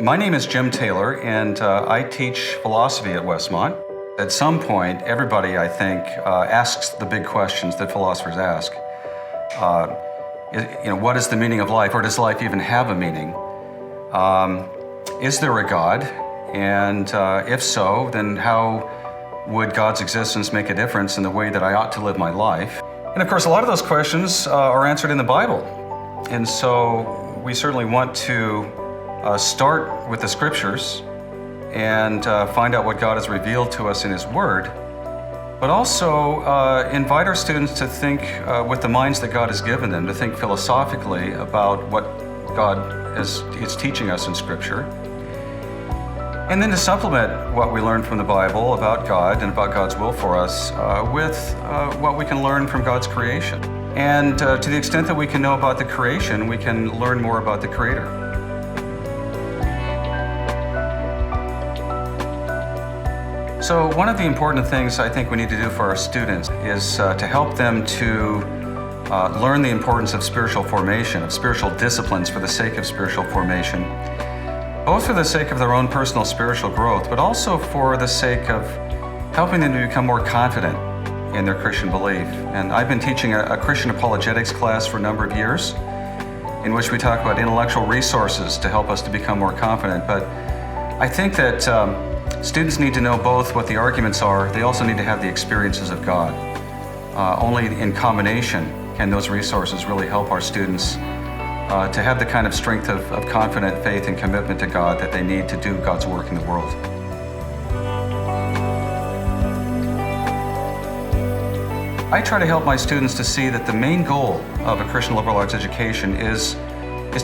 My name is Jim Taylor, and I teach philosophy at Westmont. At some point, everybody, I think, asks the big questions that philosophers ask. What is the meaning of life, or does life even have a meaning? Is there a God? And if so, then how would God's existence make a difference in the way that I ought to live my life? And of course, a lot of those questions are answered in the Bible. And so we certainly want to start with the scriptures and find out what God has revealed to us in His Word, but also invite our students to think with the minds that God has given them, to think philosophically about what God is teaching us in Scripture, and then to supplement what we learn from the Bible about God and about God's will for us with what we can learn from God's creation. And to the extent that we can know about the creation, we can learn more about the Creator. So one of the important things I think we need to do for our students is to help them to learn the importance of spiritual formation, of spiritual disciplines for the sake of spiritual formation, both for the sake of their own personal spiritual growth, but also for the sake of helping them to become more confident in their Christian belief. And I've been teaching a Christian apologetics class for a number of years in which we talk about intellectual resources to help us to become more confident. But I think that students need to know both what the arguments are. They also need to have the experiences of God. Only in combination can those resources really help our students to have the kind of strength of confident faith and commitment to God that they need to do God's work in the world. I try to help my students to see that the main goal of a Christian liberal arts education is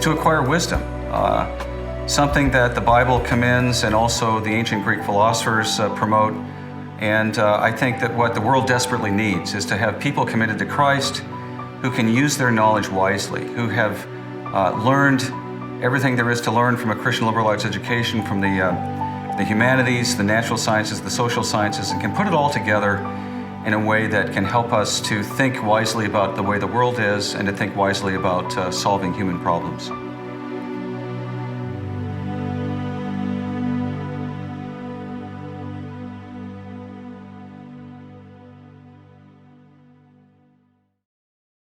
to acquire wisdom. Something that the Bible commends and also the ancient Greek philosophers promote. And I think that what the world desperately needs is to have people committed to Christ who can use their knowledge wisely, who have learned everything there is to learn from a Christian liberal arts education, from the humanities, the natural sciences, the social sciences, and can put it all together in a way that can help us to think wisely about the way the world is and to think wisely about solving human problems.